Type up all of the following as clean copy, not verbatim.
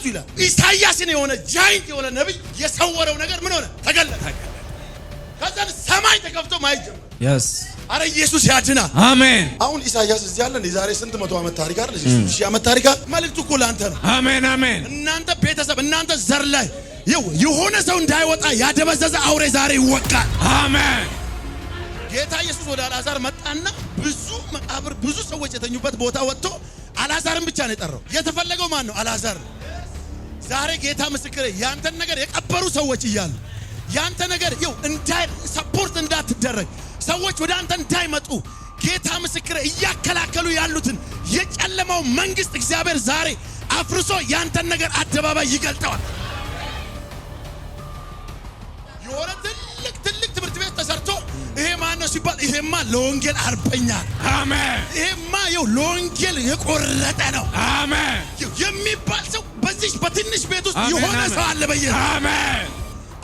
ይላል። ኢሳይያስን የሆነ ጃይንት የሆነ ነብይ የሰወረው ነገር ምን ሆነ? ተገለጠ። ከዛ ሰማይ ተከፍቶ ማየት ጀመረ። yes አረ ኢየሱስ ያድናል። አሜን። አሁን ኢሳይያስ እዚህ ያለን የዛሬ ስንት መቶ ዓመት ታሪክ አይደል? እዚህ ሺህ ዓመት ታሪክ መልእክቱ እኮ ላንተ ነው። አሜን አሜን። እናንተ ቤተሰብ እናንተ ዘር ላይ የሆነ ሰው እንዳይወጣ ያደበዘዘ አውሬ ዛሬ ይወቃል። አሜን። ጌታ ኢየሱስ ወደ አልዓዛር መጣና ብዙ መቃብር ብዙ ሰዎች የተኙበት ቦታ ወጥቶ አልዓዛርን ብቻ ነው የጠራው። የተፈለገው ማን ነው? አልዓዛር። ዛሬ ጌታ ምስክሬ ያንተን ነገር የቀበሩ ሰዎች እያሉ ያንተ ነገር እንዳይ ሰፖርት እንዳትደረግ ሰዎች ወደ አንተ እንዳይመጡ ጌታ ምስክሬ እያከላከሉ ያሉትን የጨለማው መንግስት እግዚአብሔር ዛሬ አፍርሶ ያንተን ነገር አደባባይ ይገልጠዋል። የሆነ ትልቅ ትምህርት ቤት ተሰርቶ ይሄ ማን ነው ሲባል ይሄማ ለወንጌል አርበኛ አሜን። ይሄማ ለወንጌል የቆረጠ ነው አሜን የሚባል ሰው በዚህ በትንሽ ቤት ውስጥ የሆነ ሰው አለ በየ አሜን።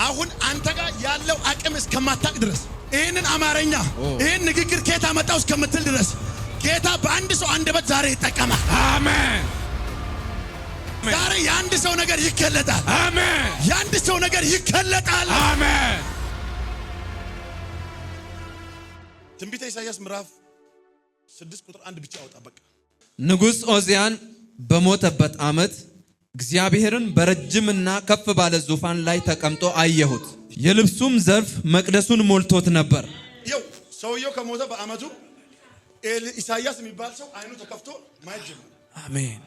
አሁን አንተ ጋር ያለው አቅም እስከማታቅ ድረስ ይሄንን አማርኛ ይሄን ንግግር ኬታ መጣው እስከምትል ድረስ ጌታ በአንድ ሰው አንደበት ዛሬ ይጠቀማል። አሜን። ዛሬ የአንድ ሰው ነገር ይከለጣል። አሜን። የአንድ ሰው ነገር ይከለጣል። አሜን። ትንቢተ ኢሳይያስ ምዕራፍ 6 ቁጥር 1 ብቻ አውጣ። በቃ ንጉሥ ዖዝያን በሞተበት ዓመት እግዚአብሔርን በረጅምና ከፍ ባለ ዙፋን ላይ ተቀምጦ አየሁት። የልብሱም ዘርፍ መቅደሱን ሞልቶት ነበር። ሰውየው ከሞተ በዓመቱ ኢሳይያስ የሚባል ሰው አይኑ ተከፍቶ ማየት ጀመረ። አሜን።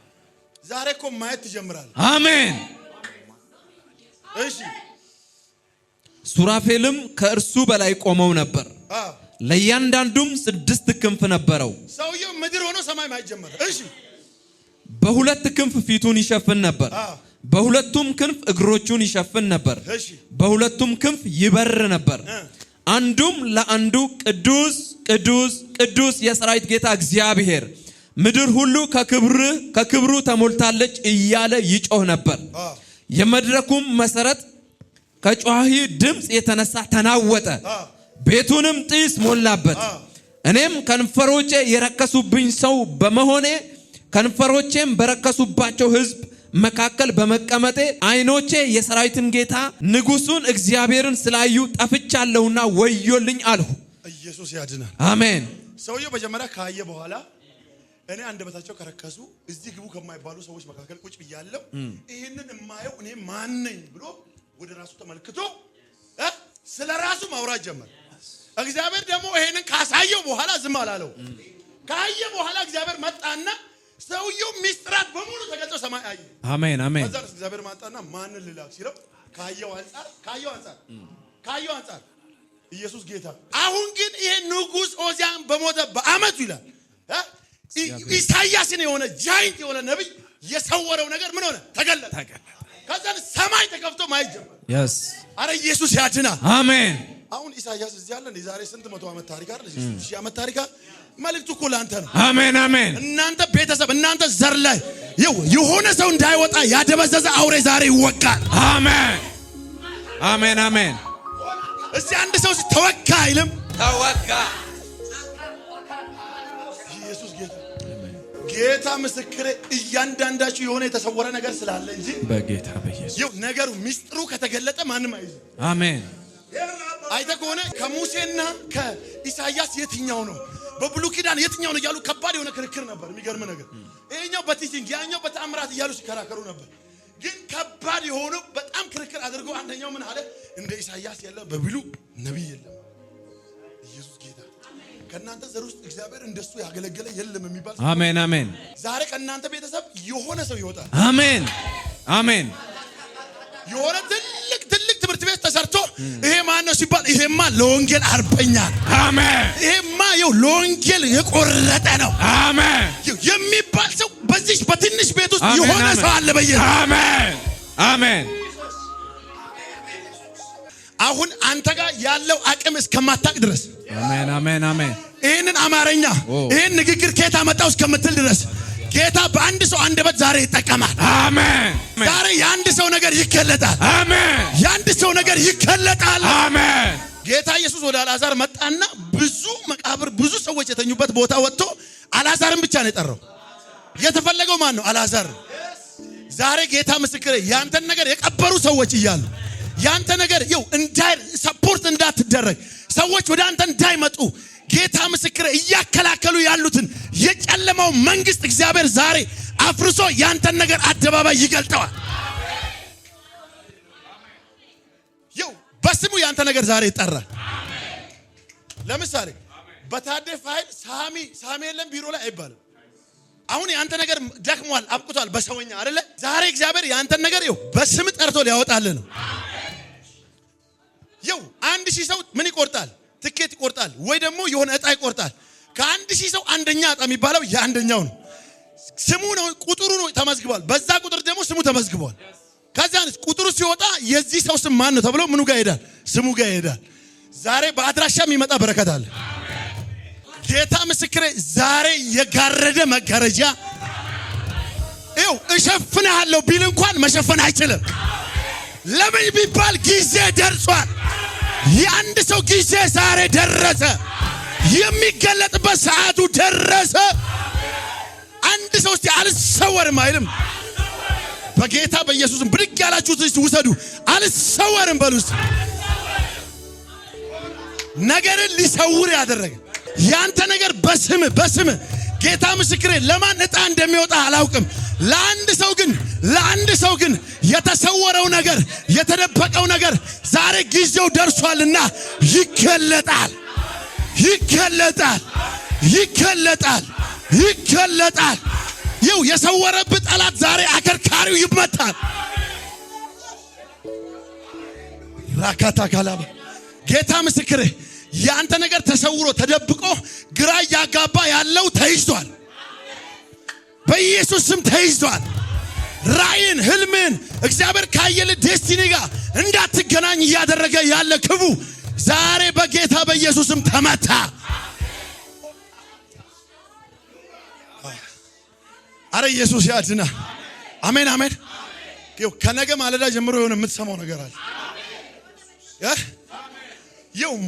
ዛሬ እኮ ማየት ትጀምራለህ። አሜን። እሺ። ሱራፌልም ከእርሱ በላይ ቆመው ነበር። ለእያንዳንዱም 6 ክንፍ ነበረው። ሰውየው ምድር ሆኖ ሰማይ ማየት ጀመረ። እሺ። በሁለት ክንፍ ፊቱን ይሸፍን ነበር። በሁለቱም ክንፍ እግሮቹን ይሸፍን ነበር። በሁለቱም ክንፍ ይበር ነበር። አንዱም ለአንዱ ቅዱስ ቅዱስ ቅዱስ የሰራዊት ጌታ እግዚአብሔር ምድር ሁሉ ከክብሩ ተሞልታለች እያለ ይጮህ ነበር። የመድረኩም መሰረት ከጮኺ ድምፅ የተነሳ ተናወጠ፣ ቤቱንም ጢስ ሞላበት። እኔም ከንፈሮቼ የረከሱብኝ ሰው በመሆኔ ከንፈሮቼም በረከሱባቸው ሕዝብ መካከል በመቀመጤ ዓይኖቼ የሰራዊትን ጌታ ንጉሡን እግዚአብሔርን ስላዩ ጠፍቻለሁና ወዮልኝ አልሁ። ኢየሱስ ያድናል። አሜን። ሰውየው መጀመሪያ ካየ በኋላ እኔ አንደበታቸው ከረከሱ እዚህ ግቡ ከማይባሉ ሰዎች መካከል ቁጭ ብያለሁ፣ ይሄንን የማየው እኔ ማን ነኝ ብሎ ወደ ራሱ ተመልክቶ ስለ ራሱ ማውራት ጀመረ። እግዚአብሔር ደግሞ ይሄንን ካሳየው በኋላ ዝም አላለው። ካየ በኋላ እግዚአብሔር መጣና ሰውየው ሚስጥራት በሙሉ ተገልጦ ሰማይ አየ። አሜን አሜን። ከዛ እግዚአብሔር መጣና ማንን ልላክ ሲለው ካየው አንፃር ኢየሱስ ጌታ። አሁን ግን ይሄ ንጉሥ ዖዝያን በሞተ በዓመቱ ይላል ኢሳይያስን የሆነ ጃይንት የሆነ ነብይ የሰወረው ነገር ምን ሆነ? ተገለጠ። ከዛ ሰማይ ተከፍቶ ማየት ጀመረ። yes አረ ኢየሱስ ያድናል። አሜን። አሁን ኢሳይያስ እዚህ ያለን የዛሬ ስንት መቶ ዓመት ታሪክ አይደል? እዚህ ሺህ ዓመት ታሪክ መልእክቱ እኮ ላንተ ነው። አሜን አሜን። እናንተ ቤተሰብ እናንተ ዘር ላይ የሆነ ሰው እንዳይወጣ ያደበዘዘ አውሬ ዛሬ ይወቃል። አሜን አሜን አሜን። እዚህ አንድ ሰው ተወካ አይልም? ተወካ። ኢየሱስ ጌታ። ጌታ ምስክሬ እያንዳንዳችሁ የሆነ የተሰወረ ነገር ስላለ እንጂ በጌታ በኢየሱስ ነገሩ ሚስጥሩ ከተገለጠ ማንም አይይዝ። አሜን። አይተህ ከሆነ ከሙሴና ከኢሳይያስ የትኛው ነው በብሉይ ኪዳን የትኛው ነው እያሉ ከባድ የሆነ ክርክር ነበር። የሚገርም ነገር ይሄኛው በቲቺንግ ያኛው በተአምራት እያሉ ሲከራከሩ ነበር። ግን ከባድ የሆነው በጣም ክርክር አድርጎ አንደኛው ምን አለ? እንደ ኢሳይያስ ያለ በብሉይ ነብይ የለም። ኢየሱስ ጌታ። ከእናንተ ዘር ውስጥ እግዚአብሔር እንደሱ ያገለገለ የለም የሚባል። አሜን አሜን። ዛሬ ከእናንተ ቤተሰብ የሆነ ሰው ይወጣል። አሜን አሜን። የሆነ ትልቅ ትምህርት ቤት ተሰርቶ ይሄ ማን ነው ሲባል ይሄማ ለወንጌል አርበኛ። አሜን። ይሄማ ለወንጌል የቆረጠ ነው። አሜን የሚባል ሰው በዚህ በትንሽ ቤት ውስጥ የሆነ ሰው አለ በየ። አሜን አሜን። አሁን አንተ ጋር ያለው አቅም እስከማታቅ ድረስ አሜን አሜን አሜን። ይሄንን አማርኛ ይሄን ንግግር ኬታ መጣው እስከምትል ድረስ ጌታ በአንድ ሰው አንደበት ዛሬ ይጠቀማል። አሜን። ዛሬ የአንድ ሰው ነገር ይከለጣል። አሜን። የአንድ ሰው ነገር ይከለጣል። አሜን። ጌታ ኢየሱስ ወደ አልዓዛር መጣና ብዙ መቃብር ብዙ ሰዎች የተኙበት ቦታ ወጥቶ አልዓዛርን ብቻ ነው የጠራው። የተፈለገው ማን ነው? አልዓዛር። ዛሬ ጌታ ምስክሬ ያንተን ነገር የቀበሩ ሰዎች እያሉ ያንተ ነገር እንዳይ ሰፖርት እንዳትደረግ ሰዎች ወደ አንተ እንዳይመጡ ጌታ ምስክሬ እያከላከሉ ያሉትን የጨለማው መንግስት እግዚአብሔር ዛሬ አፍርሶ ያንተን ነገር አደባባይ ይገልጠዋል። በስሙ ያንተ ነገር ዛሬ ይጠራል። ለምሳሌ በታደ ፋይል ሳሚ የለም ቢሮ ላይ አይባልም። አሁን ያንተ ነገር ደክሟል አብቅቷል በሰውኛ አይደለ? ዛሬ እግዚአብሔር ያንተን ነገር በስም ጠርቶ ሊያወጣልህ ነው። 1000 ሰው ምን ይቆርጣል? ትኬት ይቆርጣል ወይ ደግሞ የሆነ እጣ ይቆርጣል። ከ1000 ሰው አንደኛ እጣ የሚባለው የአንደኛው ነው። ስሙ ነው ቁጥሩ ነው ተመዝግቧል። በዛ ቁጥር ደግሞ ስሙ ተመዝግቧል። ከዛንስ ቁጥሩ ሲወጣ የዚህ ሰው ስም ማን ነው ተብሎ ምኑ ጋር ይሄዳል? ስሙ ጋር ይሄዳል። ዛሬ በአድራሻ የሚመጣ በረከት አለ። ጌታ ምስክሬ ዛሬ የጋረደ መጋረጃ እሸፍንሃለሁ ቢል እንኳን መሸፈን አይችልም። ለምን ቢባል ጊዜ ደርሷል። የአንድ ሰው ጊዜ ዛሬ ደረሰ። የሚገለጥበት ሰዓቱ ደረሰ። አንድ ሰው እስቲ አልሰወርም አይልም? በጌታ በኢየሱስም ብድግ ያላችሁት እስቲ ውሰዱ። አልሰወርም በሉስ። ነገርን ሊሰውር ያደረገ ያንተ ነገር በስም ጌታ ምስክሬ ለማን እጣ እንደሚወጣ አላውቅም። ለአንድ ሰው ግን የተሰወረው ነገር የተደበቀው ነገር ዛሬ ጊዜው ደርሷልና ይገለጣል። የሰወረብህ ጠላት ዛሬ አከርካሪው ይመታል። ራካታ ካላባ ጌታ ምስክሬ ያንተ ነገር ተሰውሮ ተደብቆ ግራ ያጋባ ያለው ተይዟል። በኢየሱስ ስም ተይዟል። ራእይን ህልምን እግዚአብሔር ካየለ ዴስቲኒ ጋር እንዳትገናኝ እያደረገ ያለ ክፉ ዛሬ በጌታ በኢየሱስ ስም ተመታ። አረ ኢየሱስ ያድና። አሜን አሜን። ከነገ ማለዳ ጀምሮ የሆነ የምትሰማው ነገር አለ።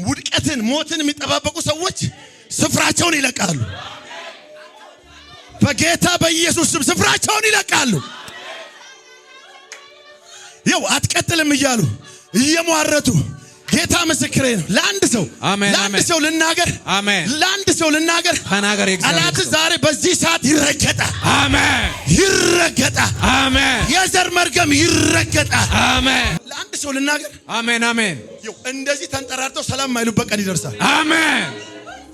ውድቀትን ሞትን የሚጠባበቁ ሰዎች ስፍራቸውን ይለቃሉ። በጌታ በኢየሱስ ስም ስፍራቸውን ይለቃሉ። አትቀጥልም እያሉ እየሟረቱ ጌታ ምስክሬ ነው። ለአንድ ሰው ልናገር ጠላት ዛሬ በዚህ ሰዓት ይረገጣል። አሜን። ይረገጣል። አሜን። የዘር መርገም ይረገጣል። አሜን። ለአንድ ሰው ልናገር። አሜን አሜን። እንደዚህ ተንጠራርተው ሰላም ማይሉበት ቀን ይደርሳል። አሜን።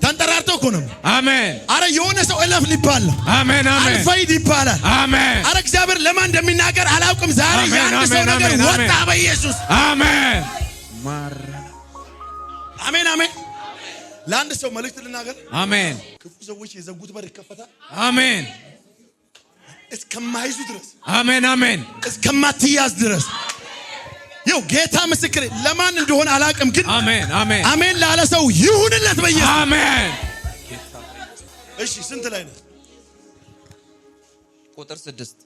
ተንጠራርተው እኮ ነው። አሜን። አረ የሆነ ሰው እለፍ ሊባል ነው። አሜን አሜን። አልፈይድ ይባላል። አሜን። አረ እግዚአብሔር ለማን እንደሚናገር አላውቅም። ዛሬ የአንድ ሰው ነገር ወጣ በኢየሱስ አሜን። አሜን አሜን። ለአንድ ሰው መልእክት ልናገር። አሜን። ክፉ ሰዎች የዘጉት በር ይከፈታል። አሜን። እስከማይዙ ድረስ አሜን አሜን። እስከማትያዝ ድረስ ጌታ ምስክሬ ለማን እንደሆነ አላውቅም፣ ግን አሜን አሜን አሜን ላለ ሰው ይሁንለት በኢየሱስ አሜን። እሺ ስንት ላይ ነው? ቁጥር 6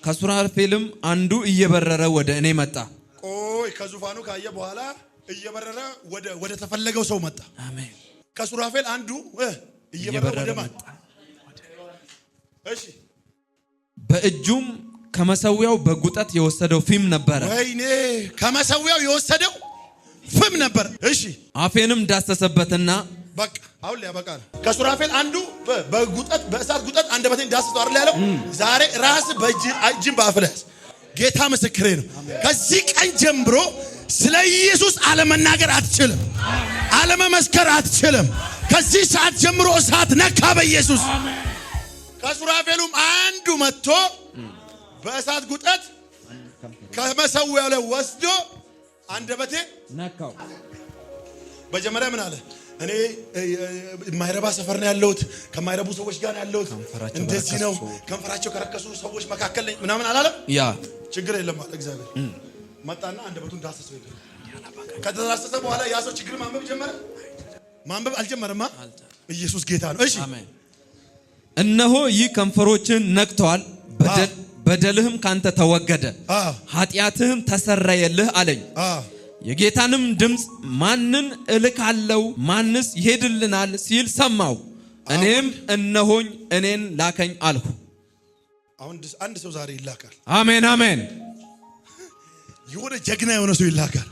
ከሱራፌልም አንዱ እየበረረ ወደ እኔ መጣ። ቆይ ከዙፋኑ ካየ በኋላ እየበረረ ወደ ተፈለገው ሰው መጣ። አሜን። ከሱራፌል አንዱ እየበረረ ወደ ማን? እሺ በእጁም ከመሰዊያው በጉጠት የወሰደው ፊም ነበር። ወይኔ ከመሰዊያው የወሰደው ፊም ነበር። እሺ አፌንም ዳሰሰበትና በቃ አሁን ሊያበቃል። ከሱራፌል አንዱ በጉጠት በእሳት ጉጠት አንደበቴን ዳሰሰው አይደል ያለው? ዛሬ ራስ በእጅን በአፍህ ጌታ ምስክሬ ነው። ከዚህ ቀን ጀምሮ ስለ ኢየሱስ አለመናገር አትችልም፣ አለመመስከር አትችልም። ከዚህ ሰዓት ጀምሮ እሳት ነካ በኢየሱስ። ከሱራፌሉም አንዱ መጥቶ በእሳት ጉጠት ከመሰዊያው ላይ ወስዶ አንደበቴ ነካው። መጀመሪያ ምን አለ? እኔ የማይረባ ሰፈር ነው ያለሁት፣ ከማይረቡ ሰዎች ጋር ነው ያለሁት፣ እንደዚህ ነው ከንፈራቸው ከረከሱ ሰዎች መካከል ነኝ ምናምን አላለም። ያ ችግር የለም አለ እግዚአብሔር። መጣና አንደበቱን ዳሰሰው ይላል። ከተዳሰሰ በኋላ ያ ሰው ችግር ማንበብ ጀመረ። ማንበብ አልጀመረማ። ኢየሱስ ጌታ ነው። እሺ እነሆ ይህ ከንፈሮችን ነክተዋል፣ በደልህም ካንተ ተወገደ፣ ኃጢአትህም ተሰረየልህ አለኝ። የጌታንም ድምፅ ማንን እልካለሁ ማንስ ይሄድልናል ሲል ሰማሁ። እኔም እነሆኝ እኔን ላከኝ አልሁ። አሁን አንድ ሰው ዛሬ ይላካል። አሜን አሜን። የሆነ ጀግና የሆነ ሰው ይላካል።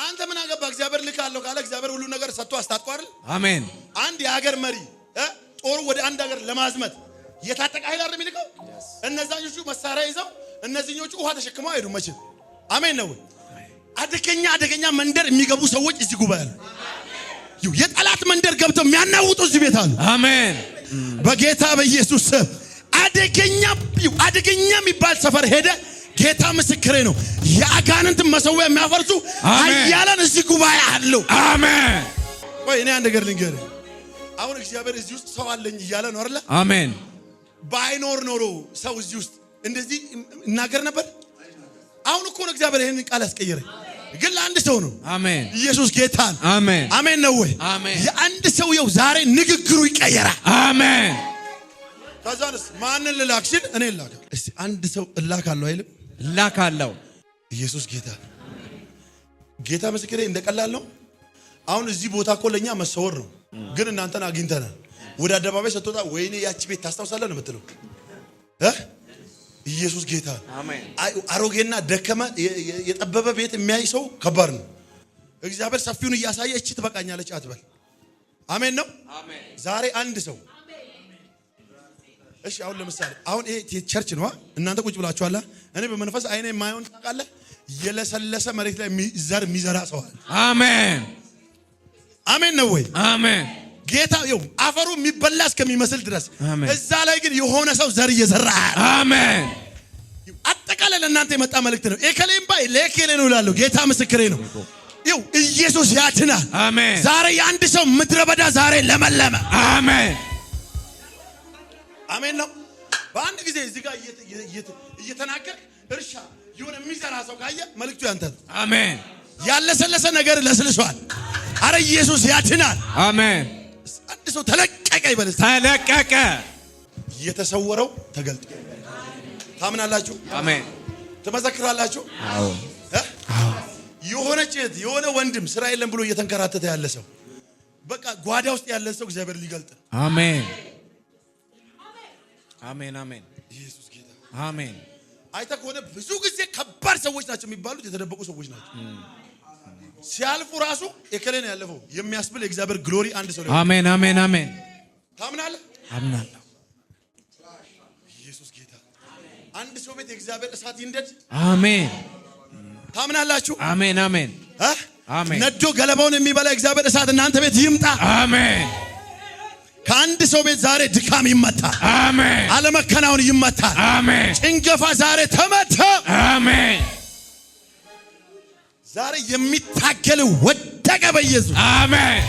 አንተ ምን አገባ? እግዚአብሔር ልካለሁ ካለ እግዚአብሔር ሁሉ ነገር ሰጥቶ አስታጥቆ አይደል? አሜን። አንድ የሀገር መሪ ጦሩ ወደ አንድ ሀገር ለማዝመት የታጠቀ ኃይል አይደል የሚልከው? እነዛኞቹ መሳሪያ ይዘው እነዚህኞቹ ውሃ ተሸክመው አይሄዱም መቼም። አሜን ነው። አደገኛ መንደር የሚገቡ ሰዎች እዚህ ጉባኤ አሉ። የጠላት መንደር ገብተው የሚያናውጡ እዚህ ቤት አሉ። አሜን። በጌታ በኢየሱስ ስም አደገኛ የሚባል ሰፈር ሄደ። ጌታ ምስክሬ ነው። የአጋንንት መሰዊያ የሚያፈርሱ ኃያላን እዚህ ጉባኤ አሉ። አሜን። ወይ እኔ አንድ ነገር ልንገርህ። አሁን እግዚአብሔር እዚህ ውስጥ ሰው አለኝ እያለ ነው አይደል? አሜን። ባይኖር ኖሮ ሰው እዚህ ውስጥ እንደዚህ እናገር ነበር? አሁን እኮ ነው እግዚአብሔር ይሄንን ቃል ያስቀየረኝ፣ ግን ለአንድ ሰው ነው። አሜን። ኢየሱስ ጌታን። አሜን። አሜን ነው ወይ? አሜን። የአንድ ሰው ይኸው ዛሬ ንግግሩ ይቀየራል። አሜን። ከዛንስ ማንን ልላክሽን? እኔ እላካለሁ። እስቲ አንድ ሰው እላካለሁ አይልም? እላካለሁ። ኢየሱስ ጌታ። ጌታ ምስክሬ እንደቀላል ነው። አሁን እዚህ ቦታ እኮ ለኛ መሰወር ነው፣ ግን እናንተን አግኝተናል። ወደ አደባባይ ስትወጣ ወይኔ ያቺ ቤት ታስታውሳለህ ነው የምትለው። ኢየሱስ ጌታ። አሜን። አሮጌና ደከመ የጠበበ ቤት የሚያይ ሰው ከባድ ነው። እግዚአብሔር ሰፊውን እያሳየ እቺ ትበቃኛለች አትበል። አሜን ነው። አሜን። ዛሬ አንድ ሰው እሺ፣ አሁን ለምሳሌ አሁን ይሄ ቸርች ነው። እናንተ ቁጭ ብላችኋል። እኔ በመንፈስ አይኔ የማይሆን ታውቃለህ፣ የለሰለሰ መሬት ላይ ዘር የሚዘራ ሰው አለ። አሜን። አሜን ነው ወይ? አሜን። ጌታ ይኸው አፈሩ የሚበላ እስከሚመስል ድረስ እዛ ላይ ግን የሆነ ሰው ዘር እየዘራ። አሜን። አጠቃላይ ለእናንተ የመጣ መልእክት ነው። ኤከሌም ባይ ለኤከሌ ነው እላለሁ። ጌታ ምስክሬ ነው። ይኸው ኢየሱስ ያድናል። አሜን። ዛሬ የአንድ ሰው ምድረ በዳ ዛሬ ለመለመ። አሜን። አሜን ነው። በአንድ ጊዜ እዚህ ጋር እየተናገር እርሻ የሆነ የሚዘራ ሰው ካየ መልእክቱ ያንተ ነው። አሜን። ያለሰለሰ ነገር ለስልሷል። አረ ኢየሱስ ያድናል። አሜን። አንድ ሰው ተለቀቀ ይበል። ተለቀቀ። የተሰወረው ተገልጦ። ታምናላችሁ? አሜን። ትመሰክራላችሁ? አዎ። የሆነች እህት የሆነ ወንድም ስራ የለም ብሎ እየተንከራተተ ያለ ሰው በቃ ጓዳ ውስጥ ያለ ሰው እግዚአብሔር ሊገልጥ። አሜን። አሜን። አሜን። ኢየሱስ ጌታ። አሜን። አይተህ ከሆነ ብዙ ጊዜ ከባድ ሰዎች ናቸው የሚባሉት የተደበቁ ሰዎች ናቸው። ሲያልፉ ራሱ የከሌን ያለፈው የሚያስብል የእግዚአብሔር ግሎሪ አንድ ሰው ነው። አሜን። አሜን። አሜን። ታምናለህ? አምናለሁ። ኢየሱስ ጌታ። አንድ ሰው ቤት የእግዚአብሔር እሳት ይንደድ። አሜን። ታምናላችሁ? አሜን። አሜን። አሜን። ነዶ ገለባውን የሚበላ የእግዚአብሔር እሳት እናንተ ቤት ይምጣ። አሜን። ከአንድ ሰው ቤት ዛሬ ድካም ይመታል። አሜን። አለመከናወን ይመታል። አሜን። ጭንገፋ ዛሬ ተመታ። አሜን። ዛሬ የሚታገል ወደቀ በኢየሱስ። አሜን።